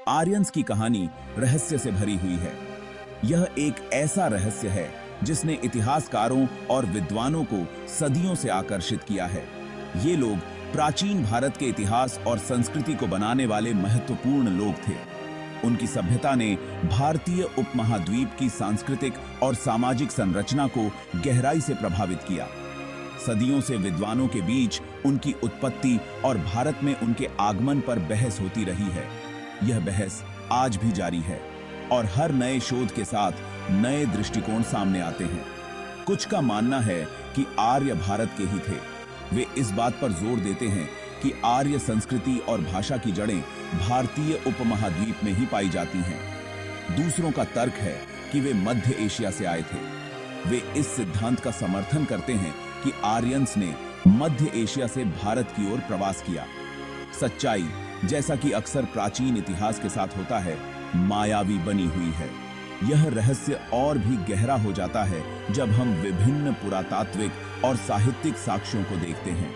Aryans की कहानी रहस्य से भरी हुई है। यह एक ऐसा रहस्य है जिसने इतिहासकारों और विद्वानों को सदियों से आकर्षित किया है। ये लोग प्राचीन भारत के इतिहास और संस्कृति को बनाने वाले महत्वपूर्ण लोग थे। उनकी सभ्यता ने भारतीय उपमहाद्वीप की सांस्कृतिक और सामाजिक संरचना को गहराई से प्रभावित किया। सदियों से विद्वानों के बीच उनकी उत्पत्ति और भारत में उनके आगमन पर बहस होती रही है। यह बहस आज भी जारी है और हर नए शोध के साथ नए दृष्टिकोण सामने आते हैं। कुछ का मानना है कि आर्य भारत के ही थे। वे इस बात पर जोर देते हैं कि आर्य संस्कृति और भाषा की जड़ें भारतीय उपमहाद्वीप में ही पाई जाती हैं। दूसरों का तर्क है कि वे मध्य एशिया से आए थे। वे इस सिद्धांत का समर्थन करते हैं कि आर्यंस ने मध्य एशिया से भारत की ओर प्रवास किया। सच्चाई, जैसा कि अक्सर प्राचीन इतिहास के साथ होता है, मायावी बनी हुई है। यह रहस्य और भी गहरा हो जाता है जब हम विभिन्न पुरातात्विक और साहित्यिक साक्ष्यों को देखते हैं।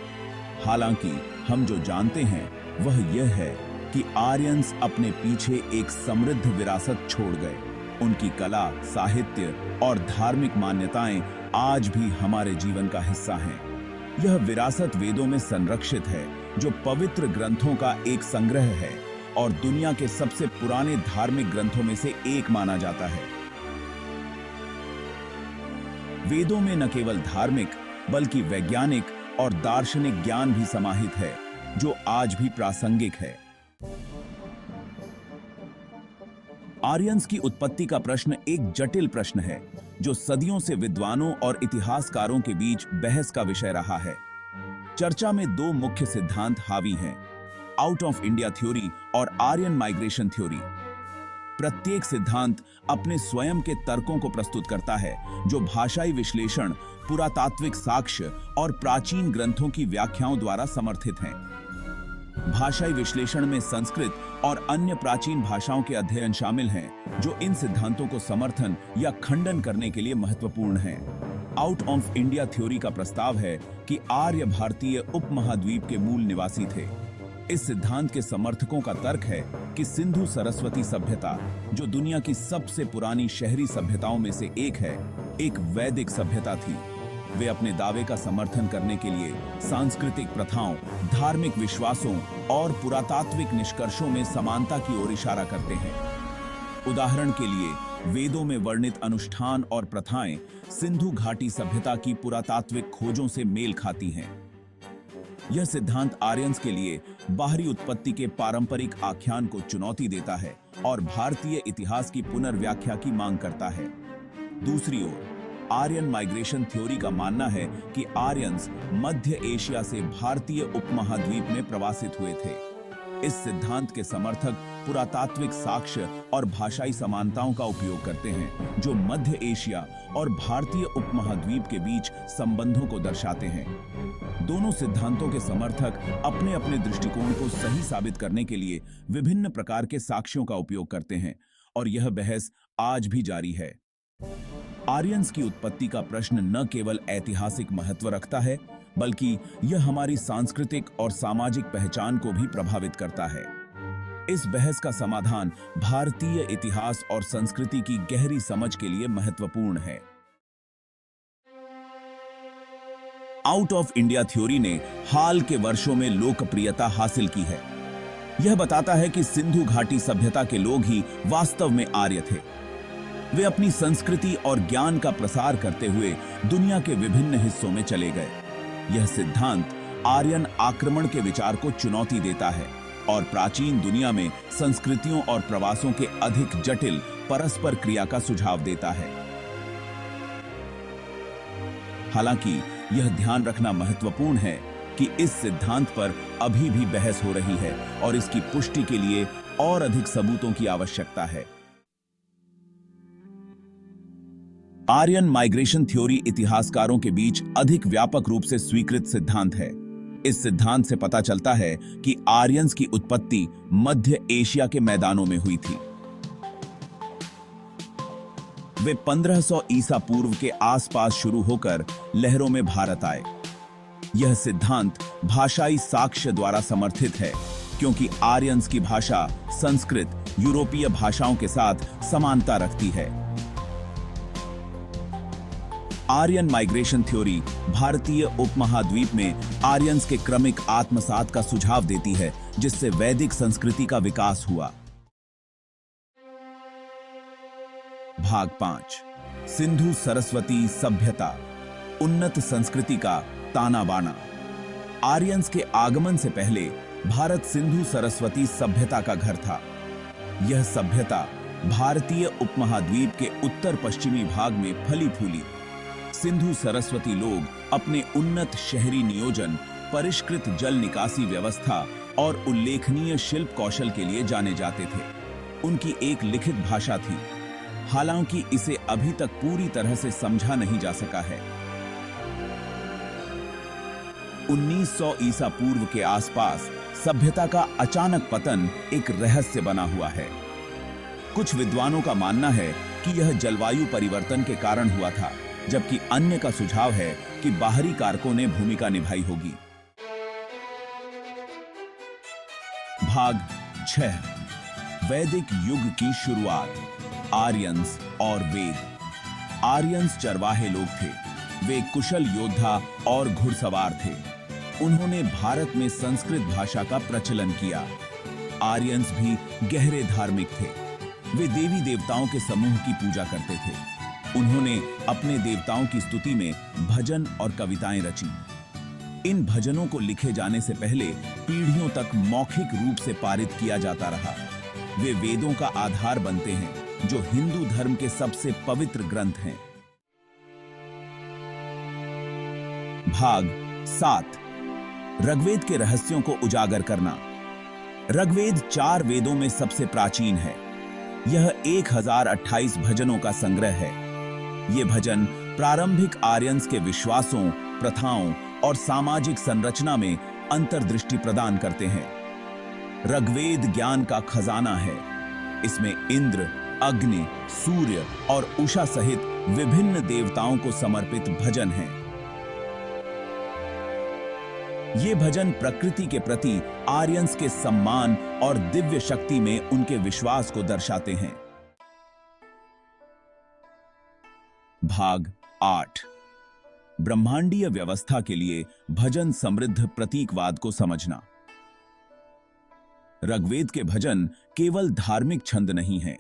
हालांकि हम जो जानते हैं वह यह है कि आर्यंस अपने पीछे एक समृद्ध विरासत छोड़ गए। उनकी कला, साहित्य और धार्मिक मान्यताएं आज भी हमारे जीवन का हिस्सा हैं। यह विरासत वेदों में संरक्षित है, जो पवित्र ग्रंथों का एक संग्रह है और दुनिया के सबसे पुराने धार्मिक ग्रंथों में से एक माना जाता है। वेदों में न केवल धार्मिक बल्कि वैज्ञानिक और दार्शनिक ज्ञान भी समाहित है, जो आज भी प्रासंगिक है। आर्यंस की उत्पत्ति का प्रश्न एक जटिल प्रश्न है, जो सदियों से विद्वानों और इतिहासकारों के बीच बहस का विषय रहा है। चर्चा में दो मुख्य सिद्धांत हावी हैं: आउट ऑफ इंडिया थ्योरी और आर्यन माइग्रेशन थ्योरी। प्रत्येक सिद्धांत अपने स्वयं के तर्कों को प्रस्तुत करता है, जो भाषाई विश्लेषण, पुरातात्विक साक्ष्य और प्राचीन ग्रंथों की व्याख्याओं द्वारा समर्थित हैं। भाषाई विश्लेषण में संस्कृत और अन्य प्राचीन भाषाओं के अध्ययन शामिल हैं, जो इन सिद्धांतों को समर्थन या खंडन करने के लिए महत्वपूर्ण हैं। आउट ऑफ इंडिया थ्योरी का प्रस्ताव है कि आर्य भारतीय उपमहाद्वीप के मूल निवासी थे। इस सिद्धांत के समर्थकों का तर्क है कि सिंधु सरस्वती सभ्यता, जो दुनिया की सबसे पुरानी शहरी सभ्यताओं में से एक है, एक वैदिक सभ्यता थी। वे अपने दावे का समर्थन करने के लिए सांस्कृतिक प्रथाओं, धार्मिक विश्वासों और पुरातात्विक निष्कर्षों में समानता की ओर इशारा करते हैं। उदाहरण के लिए, वेदों में वर्णित अनुष्ठान और प्रथाएं सिंधु घाटी सभ्यता की पुरातात्विक खोजों से मेल खाती हैं। यह सिद्धांत आर्यंस के लिए बाहरी उत्पत्ति के पारंपरिक आख्यान को चुनौती देता है और भारतीय इतिहास की पुनर्व्याख्या की मांग करता है। दूसरी ओर, आर्यन माइग्रेशन थ्योरी का मानना है कि आर्यंस मध्य एशिया से भारतीय उपमहाद्वीप में प्रवासित हुए थे। इस सिद्धांत के समर्थक पुरातात्विक साक्ष्य और भाषाई समानताओं का उपयोग करते हैं, जो मध्य एशिया और भारतीय उपमहाद्वीप के बीच संबंधों को दर्शाते हैं। दोनों सिद्धांतों के समर्थक अपने अपने दृष्टिकोण को सही साबित करने के लिए विभिन्न प्रकार के साक्ष्यों का उपयोग करते हैं और यह बहस आज भी जारी है। आर्यंस की उत्पत्ति का प्रश्न न केवल ऐतिहासिक महत्व रखता है, बल्कि यह हमारी सांस्कृतिक और सामाजिक पहचान को भी प्रभावित करता है। इस बहस का समाधान भारतीय इतिहास और संस्कृति की गहरी समझ के लिए महत्वपूर्ण है। आउट ऑफ इंडिया थ्योरी ने हाल के वर्षों में लोकप्रियता हासिल की है। यह बताता है कि सिंधु घाटी सभ्यता के लोग ही वास्तव में आर्य थे। वे अपनी संस्कृति और ज्ञान का प्रसार करते हुए दुनिया के विभिन्न हिस्सों में चले गए। यह सिद्धांत आर्यन आक्रमण के विचार को चुनौती देता है और प्राचीन दुनिया में संस्कृतियों और प्रवासों के अधिक जटिल परस्पर क्रिया का सुझाव देता है। हालांकि यह ध्यान रखना महत्वपूर्ण है कि इस सिद्धांत पर अभी भी बहस हो रही है और इसकी पुष्टि के लिए और अधिक सबूतों की आवश्यकता है। आर्यन माइग्रेशन थ्योरी इतिहासकारों के बीच अधिक व्यापक रूप से स्वीकृत सिद्धांत है। इस सिद्धांत से पता चलता है कि आर्यंस की उत्पत्ति मध्य एशिया के मैदानों में हुई थी। वे 1500 ईसा पूर्व के आसपास शुरू होकर लहरों में भारत आए। यह सिद्धांत भाषाई साक्ष्य द्वारा समर्थित है, क्योंकि आर्यंस की भाषा संस्कृत यूरोपीय भाषाओं के साथ समानता रखती है। आर्यन माइग्रेशन थ्योरी भारतीय उपमहाद्वीप में आर्यंस के क्रमिक आत्मसात का सुझाव देती है, जिससे वैदिक संस्कृति का विकास हुआ। भाग 5 सिंधु सरस्वती सभ्यता, उन्नत संस्कृति का ताना बाना। आर्यंस के आगमन से पहले भारत सिंधु सरस्वती सभ्यता का घर था। यह सभ्यता भारतीय उपमहाद्वीप के उत्तर पश्चिमी भाग में फली फूली। सिंधु सरस्वती लोग अपने उन्नत शहरी नियोजन, परिष्कृत जल निकासी व्यवस्था और उल्लेखनीय शिल्प कौशल के लिए जाने जाते थे। उनकी एक लिखित भाषा थी, हालांकि इसे अभी तक पूरी तरह से समझा नहीं जा सका है। 1900 ईसा पूर्व के आसपास सभ्यता का अचानक पतन एक रहस्य बना हुआ है। कुछ विद्वानों का मानना है कि यह जलवायु परिवर्तन के कारण हुआ था, जबकि अन्य का सुझाव है कि बाहरी कारकों ने भूमिका निभाई होगी। भाग 6 वैदिक युग की शुरुआत, आर्यंस और वेद। आर्यंस चरवाहे लोग थे। वे कुशल योद्धा और घुड़सवार थे। उन्होंने भारत में संस्कृत भाषा का प्रचलन किया। आर्यंस भी गहरे धार्मिक थे। वे देवी देवताओं के समूह की पूजा करते थे। उन्होंने अपने देवताओं की स्तुति में भजन और कविताएं रची। इन भजनों को लिखे जाने से पहले पीढ़ियों तक मौखिक रूप से पारित किया जाता रहा। वे वेदों का आधार बनते हैं, जो हिंदू धर्म के सबसे पवित्र ग्रंथ हैं। भाग 7 ऋग्वेद के रहस्यों को उजागर करना। ऋग्वेद 4 वेदों में सबसे प्राचीन है। यह 1028 भजनों का संग्रह है। ये भजन प्रारंभिक आर्यंस के विश्वासों, प्रथाओं और सामाजिक संरचना में अंतर्दृष्टि प्रदान करते हैं। ऋग्वेद ज्ञान का खजाना है। इसमें इंद्र, अग्नि, सूर्य और उषा सहित विभिन्न देवताओं को समर्पित भजन हैं। ये भजन प्रकृति के प्रति आर्यंस के सम्मान और दिव्य शक्ति में उनके विश्वास को दर्शाते हैं। भाग 8 ब्रह्मांडीय व्यवस्था के लिए भजन समृद्ध प्रतीकवाद को समझना। ऋग्वेद के भजन केवल धार्मिक छंद नहीं हैं,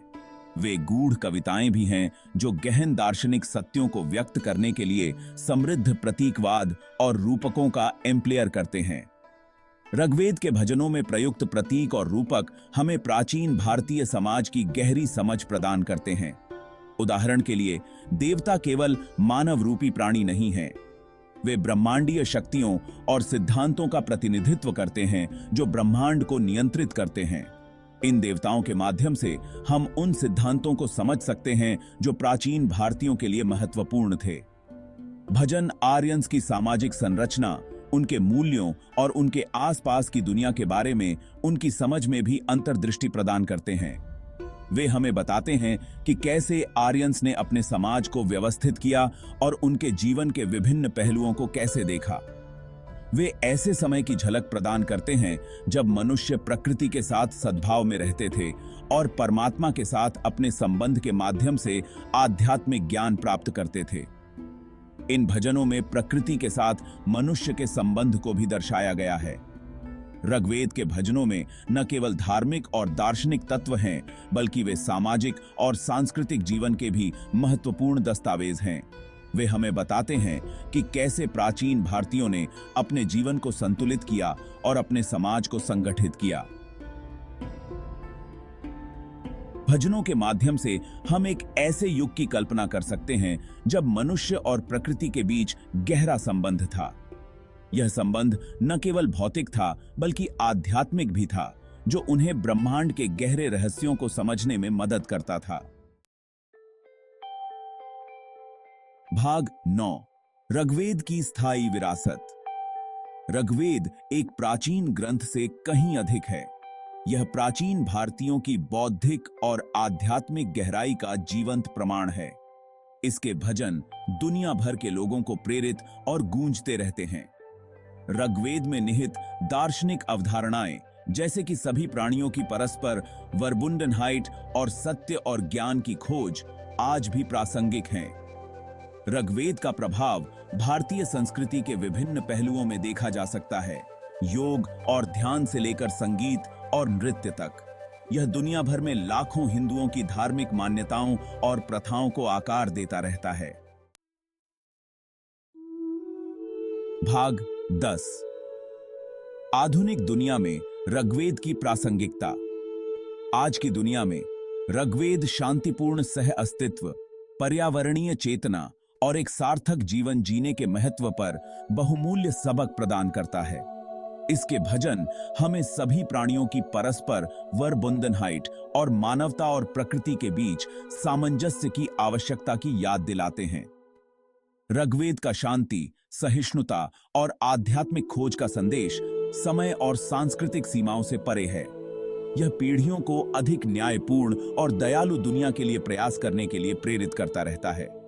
वे गूढ़ कविताएं भी हैं जो गहन दार्शनिक सत्यों को व्यक्त करने के लिए समृद्ध प्रतीकवाद और रूपकों का एम्प्लेयर करते हैं। ऋग्वेद के भजनों में प्रयुक्त प्रतीक और रूपक हमें प्राचीन भारतीय समाज की गहरी समझ प्रदान करते हैं। उदाहरण के लिए, देवता केवल मानव रूपी प्राणी नहीं हैं। वे ब्रह्मांडीय शक्तियों और सिद्धांतों का प्रतिनिधित्व करते हैं जो ब्रह्मांड को नियंत्रित करते हैं। इन देवताओं के माध्यम से हम उन सिद्धांतों को समझ सकते हैं जो प्राचीन भारतीयों के लिए महत्वपूर्ण थे। भजन आर्यंस की सामाजिक संरचना, उनके मूल्यों और उनके आसपास की दुनिया के बारे में उनकी समझ में भी अंतर्दृष्टि प्रदान करते हैं। वे हमें बताते हैं कि कैसे आर्यंस ने अपने समाज को व्यवस्थित किया और उनके जीवन के विभिन्न पहलुओं को कैसे देखा। वे ऐसे समय की झलक प्रदान करते हैं जब मनुष्य प्रकृति के साथ सद्भाव में रहते थे और परमात्मा के साथ अपने संबंध के माध्यम से आध्यात्मिक ज्ञान प्राप्त करते थे। इन भजनों में प्रकृति के साथ मनुष्य के संबंध को भी दर्शाया गया है। ऋग्वेद के भजनों में न केवल धार्मिक और दार्शनिक तत्व हैं, बल्कि वे सामाजिक और सांस्कृतिक जीवन के भी महत्वपूर्ण दस्तावेज हैं। वे हमें बताते हैं कि कैसे प्राचीन भारतीयों ने अपने जीवन को संतुलित किया और अपने समाज को संगठित किया। भजनों के माध्यम से हम एक ऐसे युग की कल्पना कर सकते हैं जब मनुष्य और प्रकृति के बीच गहरा संबंध था। यह संबंध न केवल भौतिक था, बल्कि आध्यात्मिक भी था, जो उन्हें ब्रह्मांड के गहरे रहस्यों को समझने में मदद करता था। भाग 9 ऋग्वेद की स्थायी विरासत। ऋग्वेद एक प्राचीन ग्रंथ से कहीं अधिक है। यह प्राचीन भारतीयों की बौद्धिक और आध्यात्मिक गहराई का जीवंत प्रमाण है। इसके भजन दुनिया भर के लोगों को प्रेरित और गूंजते रहते हैं। ऋग्वेद में निहित दार्शनिक अवधारणाएं जैसे कि सभी प्राणियों की परस्पर वर्बुंडनहाइट और सत्य और ज्ञान की खोज आज भी प्रासंगिक हैं। ऋग्वेद का प्रभाव भारतीय संस्कृति के विभिन्न पहलुओं में देखा जा सकता है, योग और ध्यान से लेकर संगीत और नृत्य तक। यह दुनिया भर में लाखों हिंदुओं की धार्मिक मान्यताओं और प्रथाओं को आकार देता रहता है। भाग 10। आधुनिक दुनिया में ऋग्वेद की प्रासंगिकता। आज की दुनिया में ऋग्वेद शांतिपूर्ण सह अस्तित्व, पर्यावरणीय चेतना और एक सार्थक जीवन जीने के महत्व पर बहुमूल्य सबक प्रदान करता है। इसके भजन हमें सभी प्राणियों की परस्पर वर्बुंडनहाइट और मानवता और प्रकृति के बीच सामंजस्य की आवश्यकता की याद दिलाते हैं। ऋग्वेद का शांति, सहिष्णुता और आध्यात्मिक खोज का संदेश समय और सांस्कृतिक सीमाओं से परे है। यह पीढ़ियों को अधिक न्यायपूर्ण और दयालु दुनिया के लिए प्रयास करने के लिए प्रेरित करता रहता है।